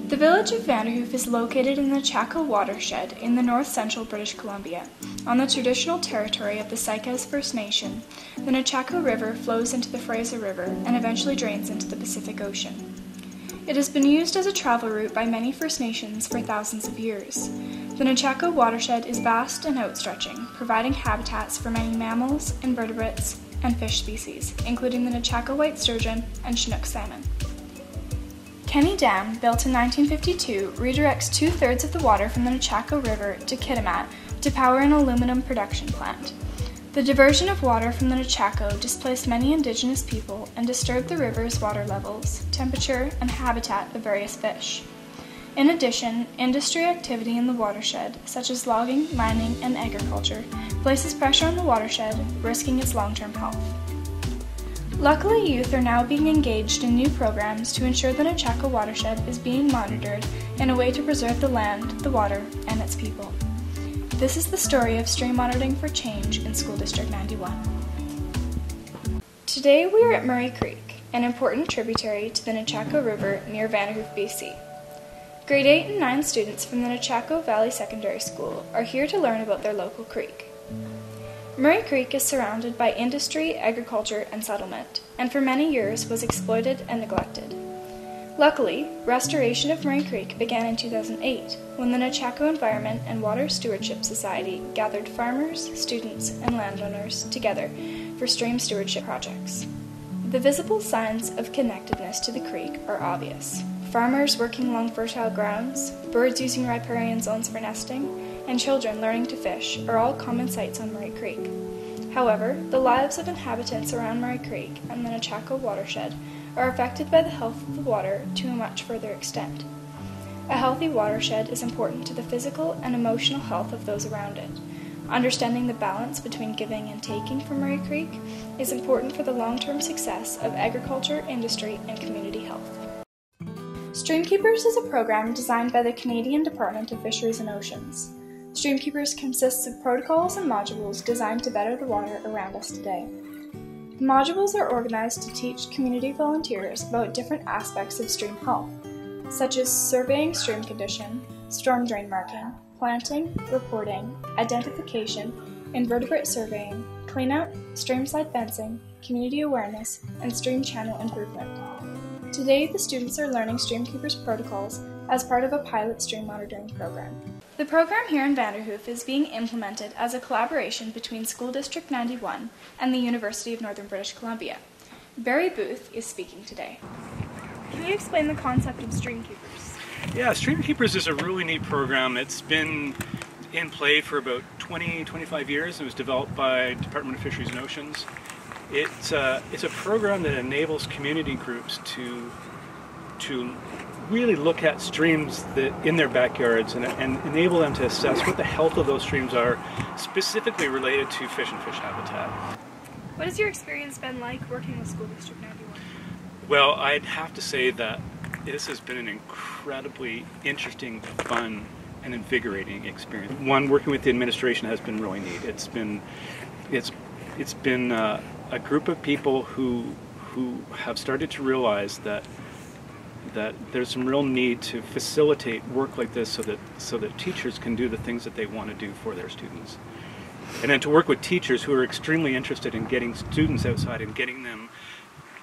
The village of Vanderhoof is located in the Nechako Watershed in the north-central British Columbia. On the traditional territory of the Sikas First Nation, the Nechako River flows into the Fraser River and eventually drains into the Pacific Ocean. It has been used as a travel route by many First Nations for thousands of years. The Nechako Watershed is vast and outstretching, providing habitats for many mammals, invertebrates, and fish species, including the Nechako white sturgeon and Chinook salmon. Kenny Dam, built in 1952, redirects two-thirds of the water from the Nechako River to Kitimat to power an aluminum production plant. The diversion of water from the Nechako displaced many indigenous people and disturbed the river's water levels, temperature, and habitat of various fish. In addition, industry activity in the watershed, such as logging, mining, and agriculture, places pressure on the watershed, risking its long-term health. Luckily, youth are now being engaged in new programs to ensure the Nechako watershed is being monitored in a way to preserve the land, the water, and its people. This is the story of stream monitoring for change in School District 91. Today we are at Murray Creek, an important tributary to the Nechako River near Vanderhoof B.C. Grade 8 and 9 students from the Nechako Valley Secondary School are here to learn about their local creek. Murray Creek is surrounded by industry, agriculture, and settlement, and for many years was exploited and neglected. Luckily, restoration of Murray Creek began in 2008, when the Nechako Environment and Water Stewardship Society gathered farmers, students, and landowners together for stream stewardship projects. The visible signs of connectedness to the creek are obvious. Farmers working along fertile grounds, birds using riparian zones for nesting, and children learning to fish are all common sights on Murray Creek. However, the lives of inhabitants around Murray Creek and the Nechako watershed are affected by the health of the water to a much further extent. A healthy watershed is important to the physical and emotional health of those around it. Understanding the balance between giving and taking from Murray Creek is important for the long-term success of agriculture, industry, and community health. Streamkeepers is a program designed by the Canadian Department of Fisheries and Oceans. Streamkeepers consists of protocols and modules designed to better the water around us today. The modules are organized to teach community volunteers about different aspects of stream health, such as surveying stream condition, storm drain marking, planting, reporting, identification, invertebrate surveying, cleanout, streamside fencing, community awareness, and stream channel improvement. Today, the students are learning Streamkeepers protocols as part of a pilot stream monitoring program. The program here in Vanderhoof is being implemented as a collaboration between School District 91 and the University of Northern British Columbia. Barry Booth is speaking today. Can you explain the concept of Streamkeepers? Yeah, Streamkeepers is a really neat program. It's been in play for about 20-25 years. It was developed by Department of Fisheries and Oceans. It's a program that enables community groups to really look at streams in their backyards and enable them to assess what the health of those streams are, specifically related to fish and fish habitat. What has your experience been like working with School District 91? Well, I'd have to say that this has been an incredibly interesting, fun, and invigorating experience. One, working with the administration has been really neat. It's been a group of people who have started to realize that there's some real need to facilitate work like this so that teachers can do the things that they want to do for their students. And then to work with teachers who are extremely interested in getting students outside and getting them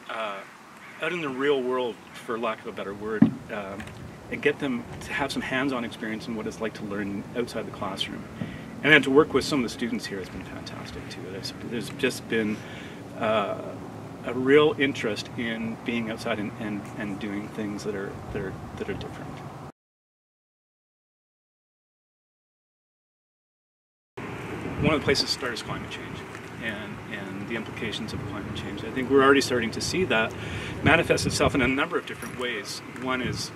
out in the real world, for lack of a better word, and get them to have some hands-on experience in what it's like to learn outside the classroom. And then to work with some of the students here has been fantastic too. There's just been a real interest in being outside and doing things that are different. One of the places to start is climate change and the implications of climate change. I think we're already starting to see that manifest itself in a number of different ways. One is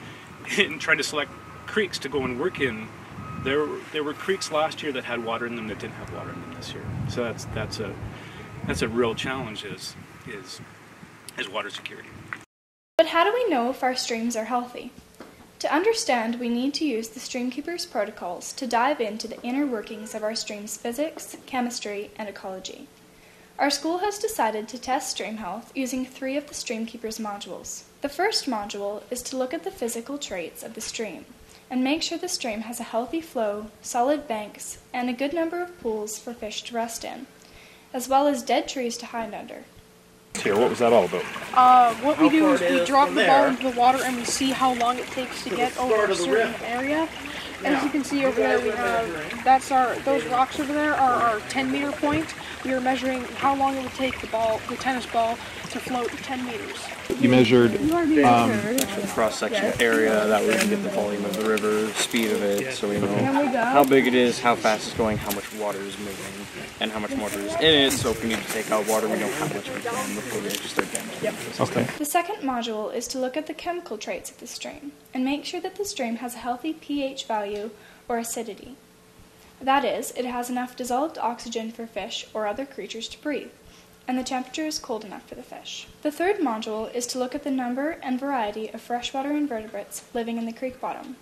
in trying to select creeks to go and work in. There were creeks last year that had water in them that didn't have water in them this year. So that's a real challenge is water security. But how do we know if our streams are healthy? To understand, we need to use the Streamkeepers protocols to dive into the inner workings of our stream's physics, chemistry, and ecology. Our school has decided to test stream health using 3 of the Streamkeepers modules. The first module is to look at the physical traits of the stream and make sure the stream has a healthy flow, solid banks, and a good number of pools for fish to rest in, as well as dead trees to hide under. Here, what was that all about? What we do is we drop the ball into the water and we see how long it takes to get over a certain area. As you can see over there, we have those rocks over there are our 10-meter point. We are measuring how long it would take the tennis ball to float 10 meters. You measured cross-section area, that way we can get the volume of the river, speed of it, so we know how big it is, how fast it's going, how much water is moving, and how much water is in it, so if we need to take out water, we know how much we can before we actually start damaging it. Okay. The second module is to look at the chemical traits of the stream and make sure that the stream has a healthy pH value or acidity. That is, it has enough dissolved oxygen for fish or other creatures to breathe, and the temperature is cold enough for the fish. The third module is to look at the number and variety of freshwater invertebrates living in the creek bottom.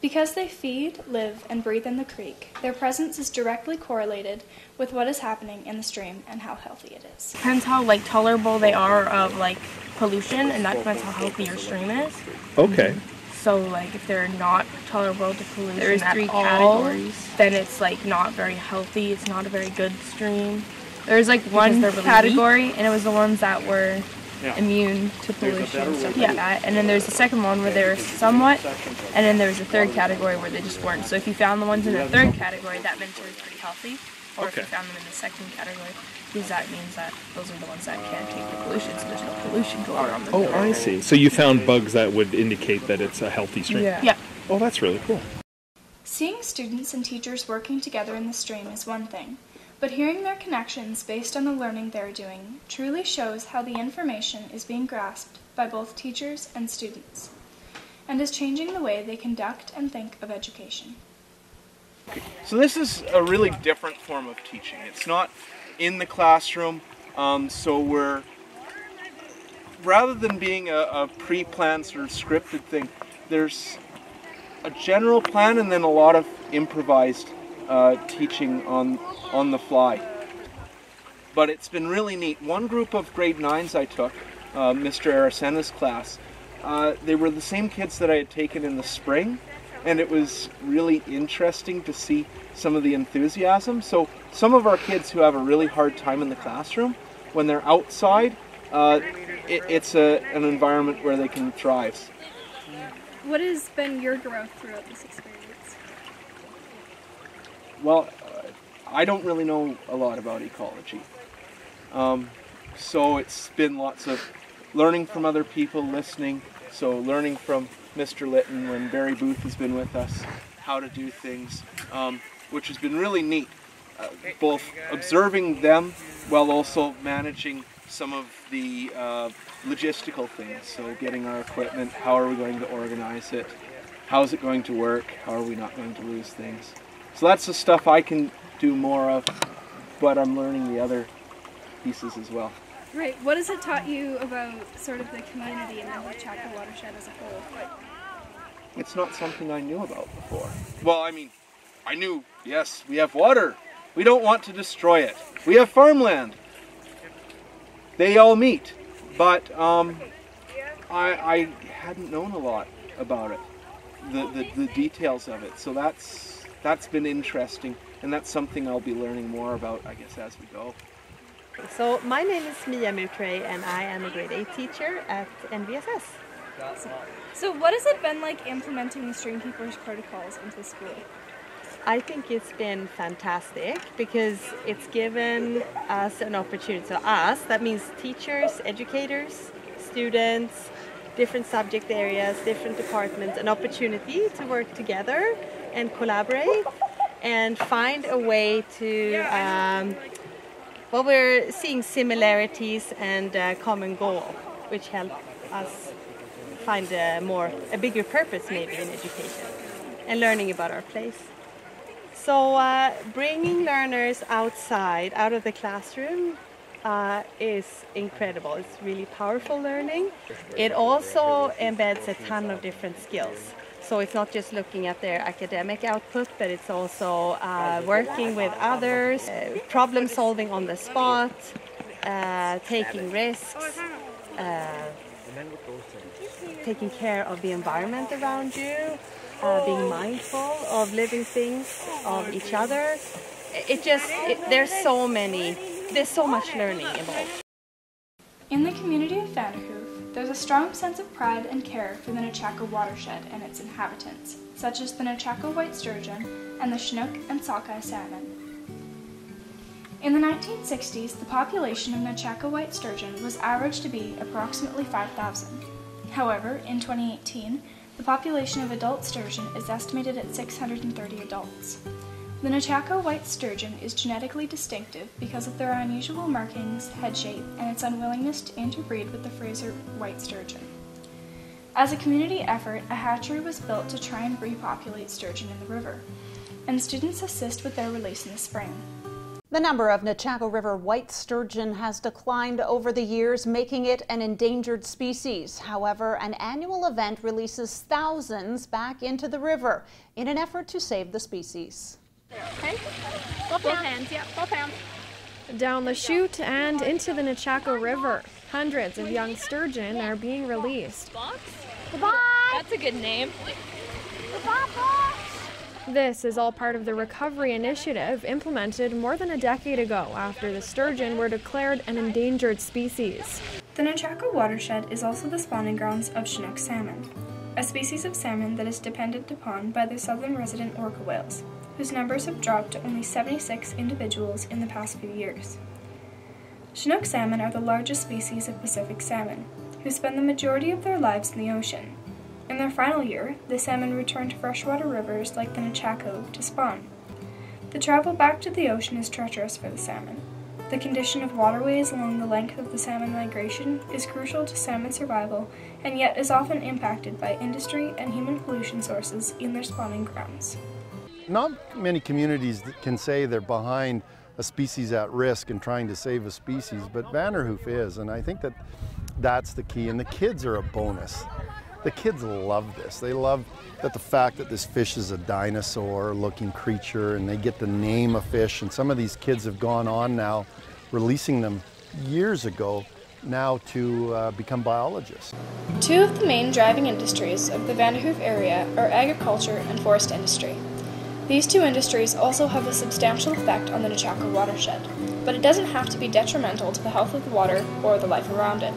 Because they feed, live, and breathe in the creek, their presence is directly correlated with what is happening in the stream and how healthy it is. Depends how tolerable they are of pollution, and that depends how healthy your stream is. Okay. So if they're not tolerable to pollution There's at 3 all, categories. then it's not very healthy. It's not a very good stream. There's one they're really category, weak. and it was the ones that were immune to pollution and stuff like that. And then there's the second one where they were somewhat, and then there's a third category where they just weren't. So if you found the ones in the third category, that meant they were pretty healthy. Or if you found them in the second category, because that means that those are the ones that can't take the pollution, so there's no pollution going on. Oh, I see. So you found bugs that would indicate that it's a healthy stream? Yeah. Oh, that's really cool. Seeing students and teachers working together in the stream is one thing, but hearing their connections based on the learning they're doing truly shows how the information is being grasped by both teachers and students, and is changing the way they conduct and think of education. So this is a really different form of teaching. It's not in the classroom, so we're, rather than being a pre-planned sort of scripted thing, there's a general plan and then a lot of improvised teaching on the fly. But it's been really neat. One group of grade 9s I took, Mr. Arasena's class, they were the same kids that I had taken in the spring, and it was really interesting to see some of the enthusiasm. So some of our kids who have a really hard time in the classroom, when they're outside, it's an environment where they can thrive. What has been your growth throughout this experience? Well, I don't really know a lot about ecology. So it's been lots of learning from other people, listening. So learning from Mr. Litton when Barry Booth has been with us, how to do things, which has been really neat. Both observing them while also managing some of the logistical things. So getting our equipment, how are we going to organize it, how is it going to work, how are we not going to lose things. So that's the stuff I can do more of, but I'm learning the other pieces as well. Right. What has it taught you about sort of the community and the Nechako Watershed as a whole? It's not something I knew about before. Well, I mean, I knew, yes, we have water. We don't want to destroy it. We have farmland. They all meet. But I hadn't known a lot about it, the details of it. So that's been interesting, and that's something I'll be learning more about, I guess, as we go. So my name is Mia Mutray, and I am a grade 8 teacher at NVSS. So what has it been like implementing the Stream Keepers protocols into the school? I think it's been fantastic because it's given us an opportunity. So us, that means teachers, educators, students, different subject areas, different departments, an opportunity to work together and collaborate and find a way to well, we're seeing similarities and a common goal, which help us find a bigger purpose maybe in education and learning about our place. So bringing learners outside, out of the classroom, is incredible. It's really powerful learning. It also embeds a ton of different skills. So it's not just looking at their academic output, but it's also working with others, problem solving on the spot, taking risks, taking care of the environment around you, being mindful of living things, of each other. There's so much learning involved. In the community of Vanderhoof, there's a strong sense of pride and care for the Nechako Watershed and its inhabitants, such as the Nechako white sturgeon and the Chinook and sockeye salmon. In the 1960s, the population of Nechako white sturgeon was averaged to be approximately 5,000. However, in 2018, the population of adult sturgeon is estimated at 630 adults. The Nechako white sturgeon is genetically distinctive because of their unusual markings, head shape, and its unwillingness to interbreed with the Fraser white sturgeon. As a community effort, a hatchery was built to try and repopulate sturgeon in the river, and students assist with their release in the spring. The number of Nechako River white sturgeon has declined over the years, making it an endangered species. However, an annual event releases thousands back into the river in an effort to save the species. Okay. Both hands, yeah, both hands. Down the chute and into the Nechako River, hundreds of young sturgeon are being released. Goodbye! That's a good name. Goodbye. This is all part of the recovery initiative implemented more than a decade ago after the sturgeon were declared an endangered species. The Nechako Watershed is also the spawning grounds of Chinook salmon, a species of salmon that is depended upon by the southern resident orca whales, whose numbers have dropped to only 76 individuals in the past few years. Chinook salmon are the largest species of Pacific salmon, who spend the majority of their lives in the ocean. In their final year, the salmon return to freshwater rivers like the Nechako to spawn. The travel back to the ocean is treacherous for the salmon. The condition of waterways along the length of the salmon migration is crucial to salmon survival, and yet is often impacted by industry and human pollution sources in their spawning grounds. Not many communities can say they're behind a species at risk and trying to save a species, but Vanderhoof is, and I think that that's the key, and the kids are a bonus. The kids love this. They love that the fact that this fish is a dinosaur-looking creature, and they get to name a fish, and some of these kids have gone on now, releasing them years ago, now to become biologists. Two of the main driving industries of the Vanderhoof area are agriculture and forest industry. These two industries also have a substantial effect on the Nechako watershed, but it doesn't have to be detrimental to the health of the water or the life around it.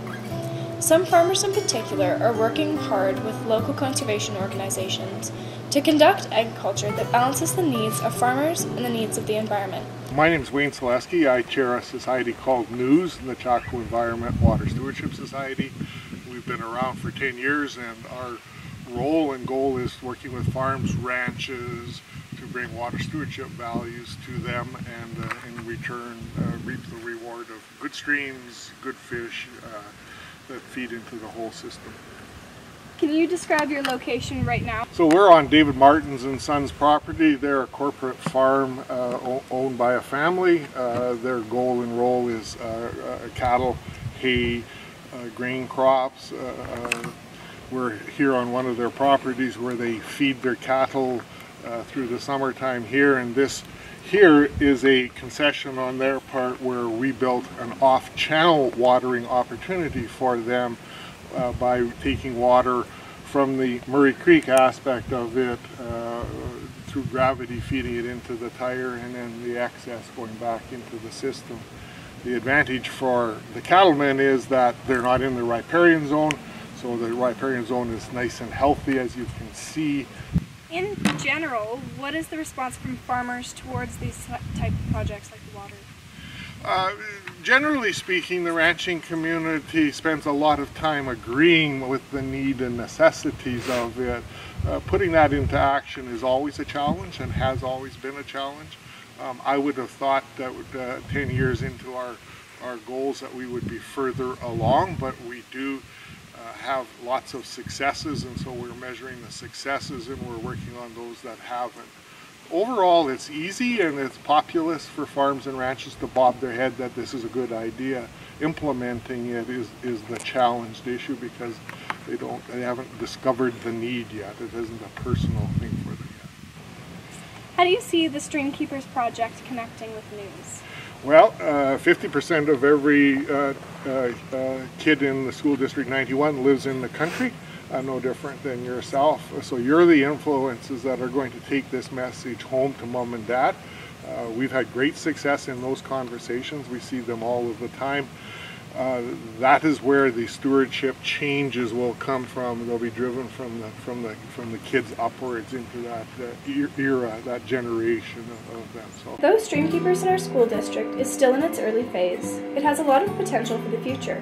Some farmers in particular are working hard with local conservation organizations to conduct agriculture that balances the needs of farmers and the needs of the environment. My name is Wayne Selesky. I chair a society called NEWS, Nechako Environment Water Stewardship Society. We've been around for 10 years, and our role and goal is working with farms, ranches, to bring water stewardship values to them, and in return reap the reward of good streams, good fish that feed into the whole system. Can you describe your location right now? So we're on David Martin's and Sons property. They're a corporate farm owned by a family. Their goal and role is cattle, hay, grain crops. We're here on one of their properties where they feed their cattle through the summertime here, and this here is a concession on their part where we built an off-channel watering opportunity for them by taking water from the Murray Creek aspect of it through gravity, feeding it into the tire, and then the excess going back into the system. The advantage for the cattlemen is that they're not in the riparian zone, so the riparian zone is nice and healthy, as you can see. In general, what is the response from farmers towards these type of projects like the water? Generally speaking, the ranching community spends a lot of time agreeing with the need and necessities of it. Putting that into action is always a challenge and has always been a challenge. I would have thought that 10 years into our goals that we would be further along, but we do have lots of successes, and so we're measuring the successes and we're working on those that haven't. Overall, it's easy and it's populous for farms and ranches to bob their head that this is a good idea. Implementing it is the challenged issue because they haven't discovered the need yet. It isn't a personal thing for them yet. How do you see the Stream Keepers project connecting with news? Well, 50% of every kid in the school district 91 lives in the country. no different than yourself. So you're the influences that are going to take this message home to mom and dad. We've had great success in those conversations. We see them all of the time. That is where the stewardship changes will come from. They'll be driven from the kids upwards into that era, that generation of them. So, though Streamkeepers in our school district is still in its early phase, it has a lot of potential for the future.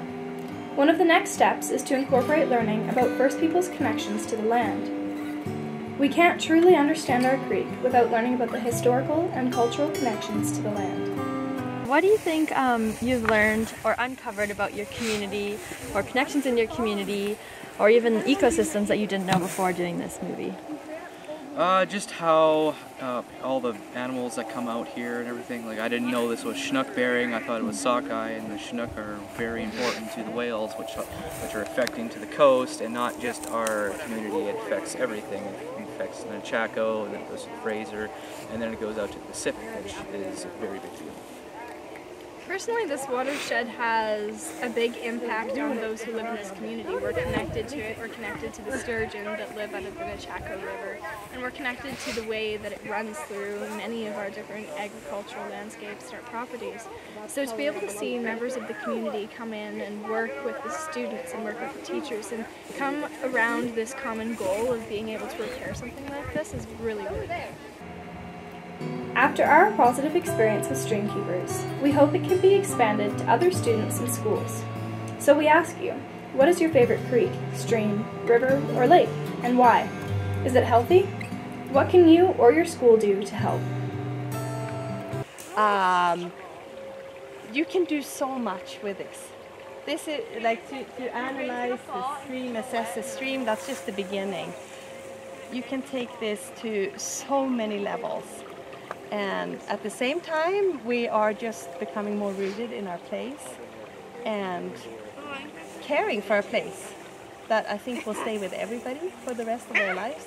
One of the next steps is to incorporate learning about First Peoples' connections to the land. We can't truly understand our creek without learning about the historical and cultural connections to the land. What do you think you've learned or uncovered about your community or connections in your community or even ecosystems that you didn't know before doing this movie? Just how all the animals that come out here and everything, like I didn't know this was Chinook bearing, I thought it was sockeye, and the Chinook are very important to the whales which are affecting to the coast, and not just our community, it affects everything. It affects the Nechako, and then it goes to the Fraser, and then it goes out to the Pacific, which is a very big deal. Personally, this watershed has a big impact on those who live in this community. We're connected to it, we're connected to the sturgeon that live out of the Nechako River, and we're connected to the way that it runs through many of our different agricultural landscapes and our properties. So to be able to see members of the community come in and work with the students and work with the teachers and come around this common goal of being able to repair something like this is really, really good. After our positive experience with Streamkeepers, we hope it can be expanded to other students and schools. So we ask you, what is your favorite creek, stream, river, or lake, and why? Is it healthy? What can you or your school do to help? You can do so much with this. This is like to analyze the stream, assess the stream, that's just the beginning. You can take this to so many levels. And at the same time, we are just becoming more rooted in our place and caring for a place that I think will stay with everybody for the rest of their lives.